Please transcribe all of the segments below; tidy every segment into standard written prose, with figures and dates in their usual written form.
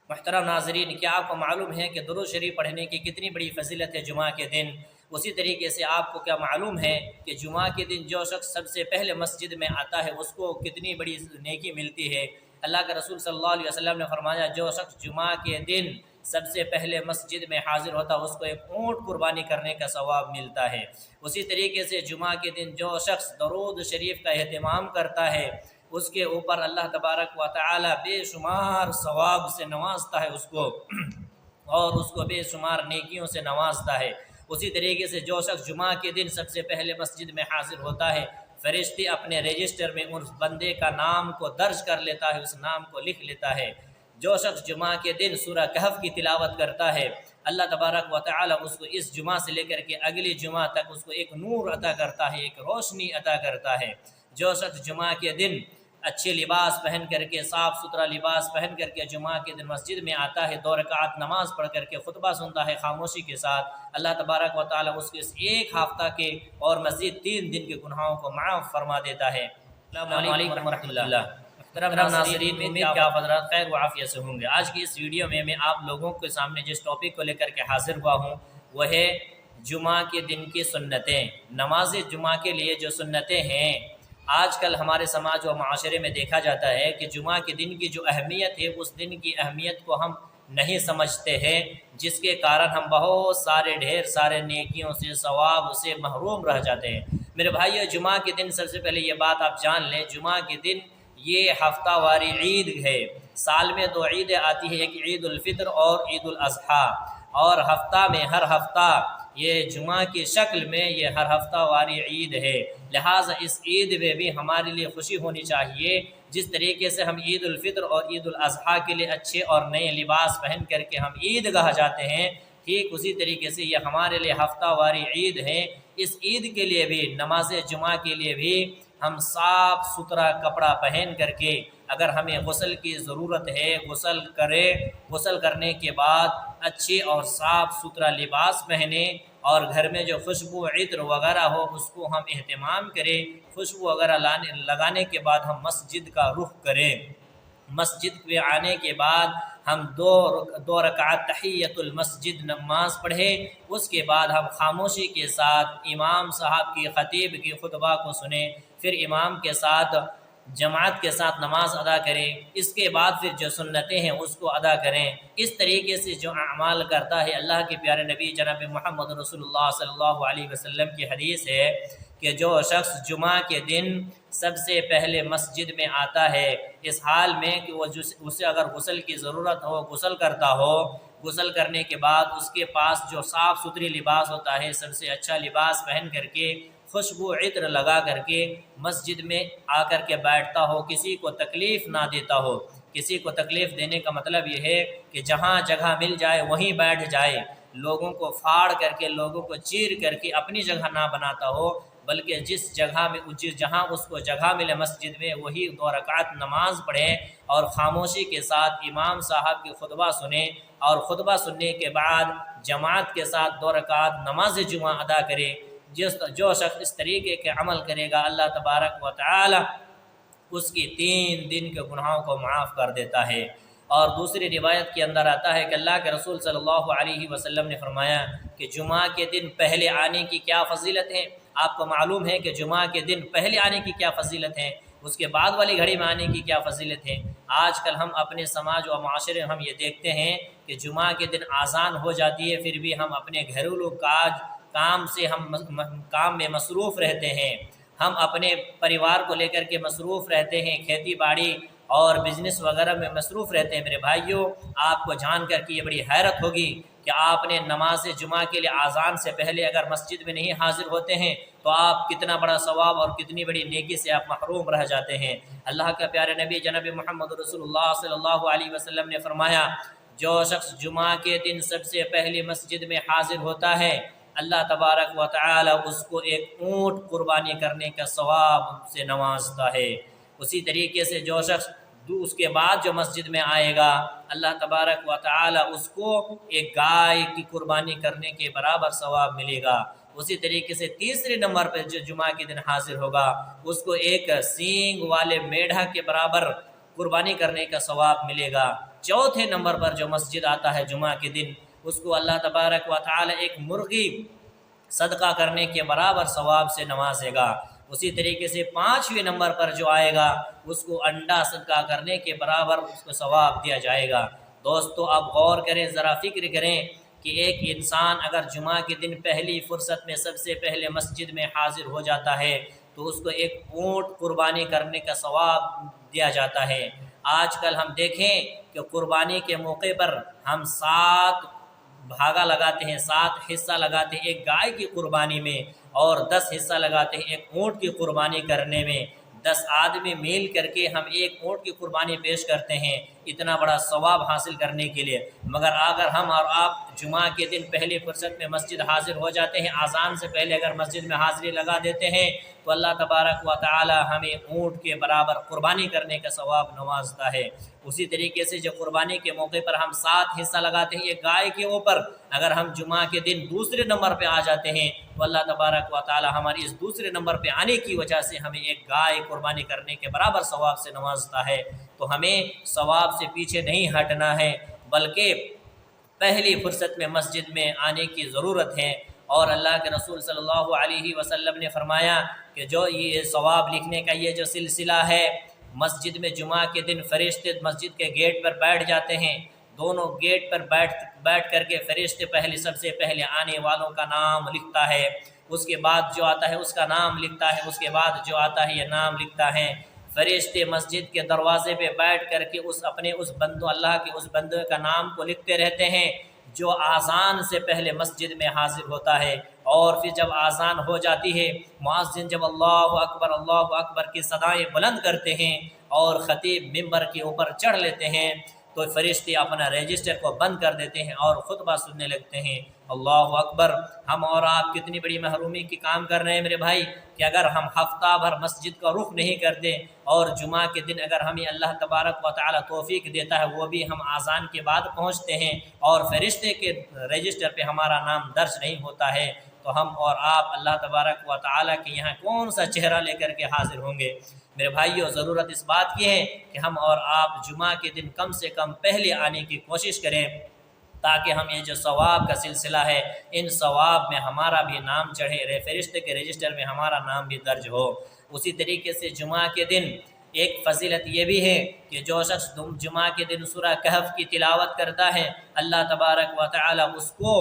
محترم ناظرین، کیا آپ کو معلوم ہے کہ درود شریف پڑھنے کی کتنی بڑی فضیلت ہے جمعہ کے دن؟ اسی طریقے سے آپ کو کیا معلوم ہے کہ جمعہ کے دن جو شخص سب سے پہلے مسجد میں آتا ہے اس کو کتنی بڑی نیکی ملتی ہے؟ اللہ کے رسول صلی اللہ علیہ وسلم نے فرمایا، جو شخص جمعہ کے دن سب سے پہلے مسجد میں حاضر ہوتا ہے اس کو ایک اونٹ قربانی کرنے کا ثواب ملتا ہے۔ اسی طریقے سے جمعہ کے دن جو شخص درود شریف کا اہتمام کرتا ہے اس کے اوپر اللہ تبارک و تعالی بے شمار ثواب سے نوازتا ہے اس کو اور اس کو بے شمار نیکیوں سے نوازتا ہے۔ اسی طریقے سے جو شخص جمعہ کے دن سب سے پہلے مسجد میں حاضر ہوتا ہے، فرشتے اپنے رجسٹر میں اس بندے کا نام کو درج کر لیتا ہے، اس نام کو لکھ لیتا ہے۔ جو شخص جمعہ کے دن سورہ کہف کی تلاوت کرتا ہے، اللہ تبارک و تعالی اس کو اس جمعہ سے لے کر کے اگلی جمعہ تک اس کو ایک نور عطا کرتا ہے، ایک روشنی عطا کرتا ہے۔ جو شخص جمعہ کے دن اچھے لباس پہن کر کے، صاف ستھرا لباس پہن کر کے جمعہ کے دن مسجد میں آتا ہے، 2 رکعت نماز پڑھ کر کے خطبہ سنتا ہے خاموشی کے ساتھ، اللہ تبارک و تعالی اس کے اس ایک ہفتہ کے اور مزید 3 دن کے گناہوں کو معاف فرما دیتا ہے۔ السلام علیکم ورحمۃ اللہ۔ محترم ناظرین، امید کہ آپ حضرات خیر و عافیت سے ہوں گے۔ آج کی اس ویڈیو میں آپ لوگوں کے سامنے جس ٹاپک کو لے کر کے حاضر ہوا ہوں وہ ہے جمعہ کے دن کی سنتیں۔ نماز جمعہ کے لیے جو سنتیں ہیں، آج کل ہمارے سماج و معاشرے میں دیکھا جاتا ہے کہ جمعہ کے دن کی جو اہمیت ہے اس دن کی اہمیت کو ہم نہیں سمجھتے ہیں، جس کے کارن ہم بہت سارے ڈھیر سارے نیکیوں سے، ثواب سے محروم رہ جاتے ہیں۔ میرے بھائیو، جمعہ کے دن سب سے پہلے یہ بات آپ جان لیں، جمعہ کے دن یہ ہفتہ واری عید ہے۔ سال میں 2 عیدیں آتی ہیں، ایک عید الفطر اور عید الاضحیٰ، اور ہفتہ میں ہر ہفتہ یہ جمعہ کی شکل میں یہ ہر ہفتہ واری عید ہے۔ لہٰذا اس عید میں بھی ہمارے لیے خوشی ہونی چاہیے۔ جس طریقے سے ہم عید الفطر اور عید الاضحیٰ کے لیے اچھے اور نئے لباس پہن کر کے ہم عید گاہ جاتے ہیں، ٹھیک اسی طریقے سے یہ ہمارے لیے ہفتہ واری عید ہے۔ اس عید کے لیے بھی، نماز جمعہ کے لیے بھی ہم صاف ستھرا کپڑا پہن کر کے، اگر ہمیں غسل کی ضرورت ہے غسل کریں، غسل کرنے کے بعد اچھی اور صاف ستھرا لباس پہنیں، اور گھر میں جو خوشبو عطر وغیرہ ہو اس کو ہم اہتمام کریں۔ خوشبو وغیرہ لگانے کے بعد ہم مسجد کا رخ کریں۔ مسجد میں آنے کے بعد ہم دو رکعت تحیۃ المسجد نماز پڑھیں، اس کے بعد ہم خاموشی کے ساتھ امام صاحب کی، خطیب کی خطبہ کو سنیں، پھر امام کے ساتھ جماعت کے ساتھ نماز ادا کریں، اس کے بعد پھر جو سنتیں ہیں اس کو ادا کریں۔ اس طریقے سے جو اعمال کرتا ہے، اللہ کے پیارے نبی جناب محمد رسول اللہ صلی اللہ علیہ وسلم کی حدیث ہے کہ جو شخص جمعہ کے دن سب سے پہلے مسجد میں آتا ہے، اس حال میں کہ اسے اگر غسل کی ضرورت ہو غسل کرتا ہو، غسل کرنے کے بعد اس کے پاس جو صاف ستھری لباس ہوتا ہے، سب سے اچھا لباس پہن کر کے، خوشبو عطر لگا کر کے مسجد میں آ کر کے بیٹھتا ہو، کسی کو تکلیف نہ دیتا ہو۔ کسی کو تکلیف دینے کا مطلب یہ ہے کہ جہاں جگہ مل جائے وہیں بیٹھ جائے، لوگوں کو پھاڑ کر کے، لوگوں کو چیر کر کے اپنی جگہ نہ بناتا ہو، بلکہ جہاں اس کو جگہ ملے مسجد میں وہی 2 رکعت نماز پڑھیں اور خاموشی کے ساتھ امام صاحب کی خطبہ سنیں، اور خطبہ سننے کے بعد جماعت کے ساتھ 2 رکعت نماز جمعہ ادا کرے۔ جو شخص اس طریقے کے عمل کرے گا، اللہ تبارک و تعالی اس کی 3 دن کے گناہوں کو معاف کر دیتا ہے۔ اور دوسری روایت کے اندر آتا ہے کہ اللہ کے رسول صلی اللہ علیہ وسلم نے فرمایا کہ جمعہ کے دن پہلے آنے کی کیا فضیلت ہے۔ آپ کو معلوم ہے کہ جمعہ کے دن پہلے آنے کی کیا فضیلت ہے، اس کے بعد والی گھڑی میں آنے کی کیا فضیلت ہے۔ آج کل ہم اپنے سماج و معاشرے میں ہم یہ دیکھتے ہیں کہ جمعہ کے دن اذان ہو جاتی ہے، پھر بھی ہم اپنے گھریلو کام میں مصروف رہتے ہیں، ہم اپنے پریوار کو لے کر کے مصروف رہتے ہیں، کھیتی باڑی اور بزنس وغیرہ میں مصروف رہتے ہیں۔ میرے بھائیوں، آپ کو جان کر کے یہ بڑی حیرت ہوگی کہ آپ نے نماز جمعہ کے لیے اذان سے پہلے اگر مسجد میں نہیں حاضر ہوتے ہیں تو آپ کتنا بڑا ثواب اور کتنی بڑی نیکی سے آپ محروم رہ جاتے ہیں۔ اللہ کا پیارے نبی جناب محمد رسول اللہ صلی اللہ علیہ وسلم نے فرمایا، جو شخص جمعہ کے دن سب سے پہلے مسجد میں حاضر ہوتا ہے، اللہ تبارک و تعالی اس کو ایک اونٹ قربانی کرنے کا ثواب سے نوازتا ہے۔ اسی طریقے سے جو شخص اس کے بعد جو مسجد میں آئے گا، اللہ تبارک و تعالی اس کو ایک گائے کی قربانی کرنے کے برابر ثواب ملے گا۔ اسی طریقے سے تیسرے نمبر پر جو جمعہ کے دن حاضر ہوگا، اس کو ایک سینگ والے میڑھا کے برابر قربانی کرنے کا ثواب ملے گا۔ چوتھے نمبر پر جو مسجد آتا ہے جمعہ کے دن، اس کو اللہ تبارک و تعالی ایک مرغی صدقہ کرنے کے برابر ثواب سے نوازے گا۔ اسی طریقے سے پانچویں نمبر پر جو آئے گا اس کو انڈا صدقہ کرنے کے برابر اس کو ثواب دیا جائے گا۔ دوستو آپ غور کریں، ذرا فکر کریں کہ ایک انسان اگر جمعہ کے دن پہلی فرصت میں سب سے پہلے مسجد میں حاضر ہو جاتا ہے تو اس کو ایک اونٹ قربانی کرنے کا ثواب دیا جاتا ہے۔ آج کل ہم دیکھیں کہ قربانی کے موقع پر ہم 7 بھاگا لگاتے ہیں، 7 حصہ لگاتے ہیں ایک گائے کی قربانی میں، اور 10 حصہ لگاتے ہیں ایک اونٹ کی قربانی کرنے میں۔ 10 آدمی مل کر کے ہم ایک اونٹ کی قربانی پیش کرتے ہیں اتنا بڑا ثواب حاصل کرنے کے لیے، مگر اگر ہم اور آپ جمعہ کے دن پہلی فرصت میں مسجد حاضر ہو جاتے ہیں، اذان سے پہلے اگر مسجد میں حاضری لگا دیتے ہیں تو اللہ تبارک و تعالی ہمیں اونٹ کے برابر قربانی کرنے کا ثواب نوازتا ہے۔ اسی طریقے سے جو قربانی کے موقع پر ہم 7 حصہ لگاتے ہیں ایک گائے کے اوپر، اگر ہم جمعہ کے دن دوسرے نمبر پہ آ جاتے ہیں تو اللہ تبارک و تعالی ہماری اس دوسرے نمبر پہ آنے کی وجہ سے ہمیں ایک گائے قربانی کرنے کے برابر ثواب سے نوازتا ہے۔ تو ہمیں ثواب سے پیچھے نہیں ہٹنا ہے، بلکہ پہلی فرصت میں مسجد میں آنے کی ضرورت ہے۔ اور اللہ کے رسول صلی اللہ علیہ وسلم نے فرمایا کہ جو یہ ثواب لکھنے کا یہ جو سلسلہ ہے، مسجد میں جمعہ کے دن فرشتے مسجد کے گیٹ پر بیٹھ جاتے ہیں، دونوں گیٹ پر بیٹھ کر کے فرشتے سب سے پہلے آنے والوں کا نام لکھتا ہے، اس کے بعد جو آتا ہے اس کا نام لکھتا ہے، اس کے بعد جو آتا ہے یہ نام لکھتا ہے۔ فرشتے مسجد کے دروازے پہ بیٹھ کر کے اس بندوں اللہ کے اس بندے کا نام کو لکھتے رہتے ہیں جو آذان سے پہلے مسجد میں حاضر ہوتا ہے، اور پھر جب آذان ہو جاتی ہے مؤذن جب اللہ اکبر کی صدائیں بلند کرتے ہیں اور خطیب ممبر کے اوپر چڑھ لیتے ہیں تو فرشتے اپنا رجسٹر کو بند کر دیتے ہیں اور خطبہ سننے لگتے ہیں۔ اللہ اکبر! ہم اور آپ کتنی بڑی محرومی کی کام کر رہے ہیں میرے بھائی، کہ اگر ہم ہفتہ بھر مسجد کا رخ نہیں کرتے اور جمعہ کے دن اگر ہمیں اللہ تبارک و تعالی توفیق دیتا ہے وہ بھی ہم آذان کے بعد پہنچتے ہیں اور فرشتے کے رجسٹر پہ ہمارا نام درج نہیں ہوتا ہے، تو ہم اور آپ اللہ تبارک و تعالی کے یہاں کون سا چہرہ لے کر کے حاضر ہوں گے؟ میرے بھائیوں، ضرورت اس بات کی ہے کہ ہم اور آپ جمعہ کے دن کم سے کم پہلے آنے کی کوشش کریں تاکہ ہم یہ جو ثواب کا سلسلہ ہے ان ثواب میں ہمارا بھی نام چڑھے، فرشتے کے رجسٹر میں ہمارا نام بھی درج ہو۔ اسی طریقے سے جمعہ کے دن ایک فضیلت یہ بھی ہے کہ جو شخص جمعہ کے دن سورہ کہف کی تلاوت کرتا ہے اللہ تبارک و تعالی اس کو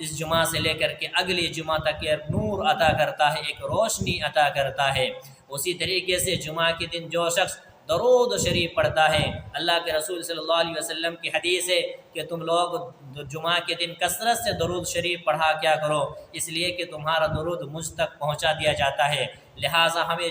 اس جمعہ سے لے کر کے اگلی جمعہ تک ایک نور عطا کرتا ہے، ایک روشنی عطا کرتا ہے۔ اسی طریقے سے جمعہ کے دن جو شخص درود شریف پڑھتا ہے، اللہ کے رسول صلی اللہ علیہ وسلم کی حدیث ہے کہ تم لوگ جمعہ کے دن کثرت سے درود شریف پڑھا کیا کرو، اس لیے کہ تمہارا درود مجھ تک پہنچا دیا جاتا ہے، لہٰذا ہمیں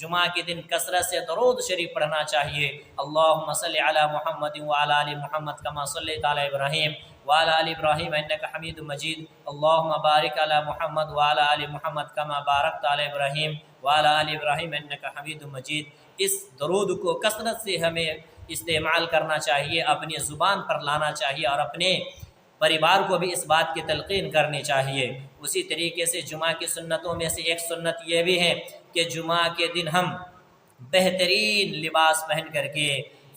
جمعہ کے دن کثرت سے درود شریف پڑھنا چاہیے۔ اللہم صلی علی محمد وعلی آل محمد کما صلیت علی ابراہیم وعلی آل ابراہیم انک حمید مجید، اللہم بارک علی محمد وعلی آل محمد کما بارکت علی ابراہیم وعلی آل ابراہیم انک حمید مجید۔ اس درود کو کثرت سے ہمیں استعمال کرنا چاہیے، اپنی زبان پر لانا چاہیے اور اپنے پریوار کو بھی اس بات کی تلقین کرنی چاہیے۔ اسی طریقے سے جمعہ کی سنتوں میں سے ایک سنت یہ بھی ہے کہ جمعہ کے دن ہم بہترین لباس پہن کر کے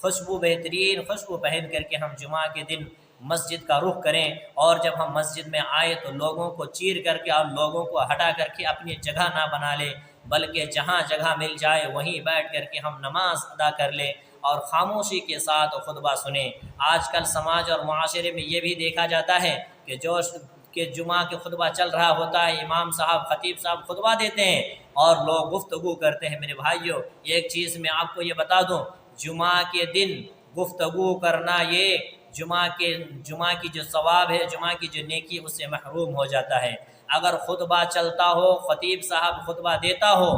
بہترین خوشبو پہن کر کے ہم جمعہ کے دن مسجد کا رخ کریں، اور جب ہم مسجد میں آئے تو لوگوں کو چیر کر کے اور لوگوں کو ہٹا کر کے اپنی جگہ نہ بنا لیں، بلکہ جہاں جگہ مل جائے وہیں بیٹھ کر کے ہم نماز ادا کر لیں اور خاموشی کے ساتھ خطبہ سنیں۔ آج کل سماج اور معاشرے میں یہ بھی دیکھا جاتا ہے کہ جمعہ کے خطبہ چل رہا ہوتا ہے، امام صاحب خطیب صاحب خطبہ دیتے ہیں اور لوگ گفتگو کرتے ہیں۔ میرے بھائیوں، ایک چیز میں آپ کو یہ بتا دوں، جمعہ کے دن گفتگو کرنا یہ جمعہ کی جو ثواب ہے، جمعہ کی جو نیکی اس سے محروم ہو جاتا ہے۔ اگر خطبہ چلتا ہو، خطیب صاحب خطبہ دیتا ہو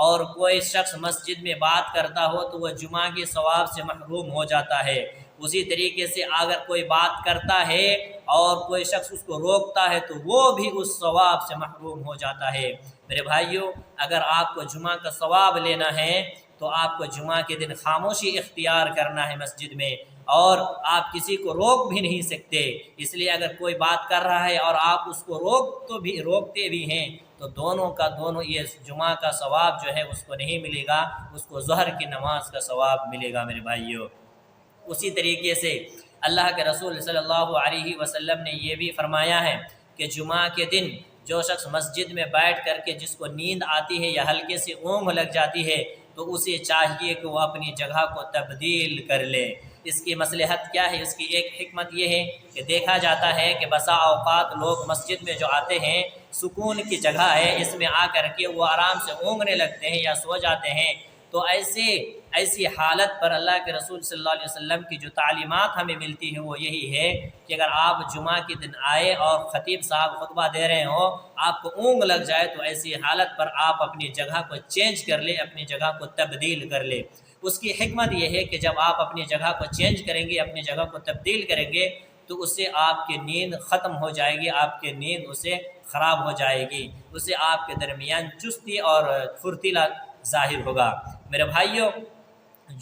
اور کوئی شخص مسجد میں بات کرتا ہو تو وہ جمعہ کے ثواب سے محروم ہو جاتا ہے۔ اسی طریقے سے اگر کوئی بات کرتا ہے اور کوئی شخص اس کو روکتا ہے تو وہ بھی اس ثواب سے محروم ہو جاتا ہے۔ میرے بھائیوں، اگر آپ کو جمعہ کا ثواب لینا ہے تو آپ کو جمعہ کے دن خاموشی اختیار کرنا ہے مسجد میں، اور آپ کسی کو روک بھی نہیں سکتے، اس لیے اگر کوئی بات کر رہا ہے اور آپ اس کو روکتے بھی ہیں تو دونوں کا دونوں یہ جمعہ کا ثواب جو ہے اس کو نہیں ملے گا، اس کو ظہر کی نماز کا ثواب ملے گا میرے بھائیوں۔ اسی طریقے سے اللہ کے رسول صلی اللہ علیہ وسلم نے یہ بھی فرمایا ہے کہ جمعہ کے دن جو شخص مسجد میں بیٹھ کر کے جس کو نیند آتی ہے یا ہلکے سے اونگ لگ جاتی ہے تو اسے چاہیے کہ وہ اپنی جگہ کو تبدیل کر لے۔ اس کی مصلحت کیا ہے؟ اس کی ایک حکمت یہ ہے کہ دیکھا جاتا ہے کہ بسا اوقات لوگ مسجد میں جو آتے ہیں، سکون کی جگہ ہے، اس میں آ کر کے وہ آرام سے اونگنے لگتے ہیں یا سو جاتے ہیں، تو ایسی حالت پر اللہ کے رسول صلی اللہ علیہ وسلم کی جو تعلیمات ہمیں ملتی ہیں وہ یہی ہے کہ اگر آپ جمعہ کے دن آئے اور خطیب صاحب خطبہ دے رہے ہوں، آپ کو اونگ لگ جائے تو ایسی حالت پر آپ اپنی جگہ کو چینج کر لیں، اپنی جگہ کو تبدیل کر لیں۔ اس کی حکمت یہ ہے کہ جب آپ اپنی جگہ کو چینج کریں گے، اپنی جگہ کو تبدیل کریں گے تو اس سے آپ کی نیند ختم ہو جائے گی، آپ کی نیند اس سے خراب ہو جائے گی، اس سے آپ کے درمیان چستی اور پھرتیلا ظاہر ہوگا۔ میرے بھائیوں،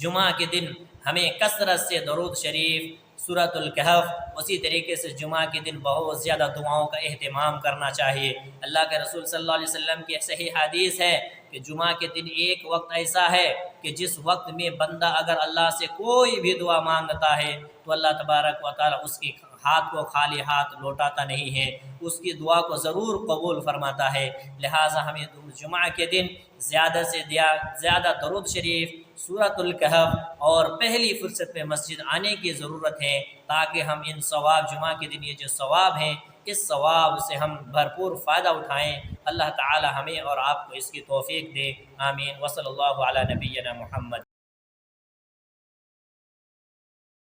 جمعہ کے دن ہمیں کثرت سے درود شریف، سورۃ الکہف، اسی طریقے سے جمعہ کے دن بہت زیادہ دعاؤں کا اہتمام کرنا چاہیے۔ اللہ کے رسول صلی اللہ علیہ وسلم کی صحیح حدیث ہے کہ جمعہ کے دن ایک وقت ایسا ہے کہ جس وقت میں بندہ اگر اللہ سے کوئی بھی دعا مانگتا ہے تو اللہ تبارک و تعالیٰ اس کی ہاتھ کو خالی ہاتھ لوٹاتا نہیں ہے، اس کی دعا کو ضرور قبول فرماتا ہے۔ لہٰذا ہمیں جمعہ کے دن زیادہ سے زیادہ درود شریف، سورۃ الکہف اور پہلی فرصت میں مسجد آنے کی ضرورت ہے تاکہ ہم ان ثواب، جمعہ کے دن یہ جو ثواب ہیں، اس ثواب سے ہم بھرپور فائدہ اٹھائیں۔ اللہ تعالی ہمیں اور آپ کو اس کی توفیق دے، آمین۔ وصلی اللہ علی نبینا محمد۔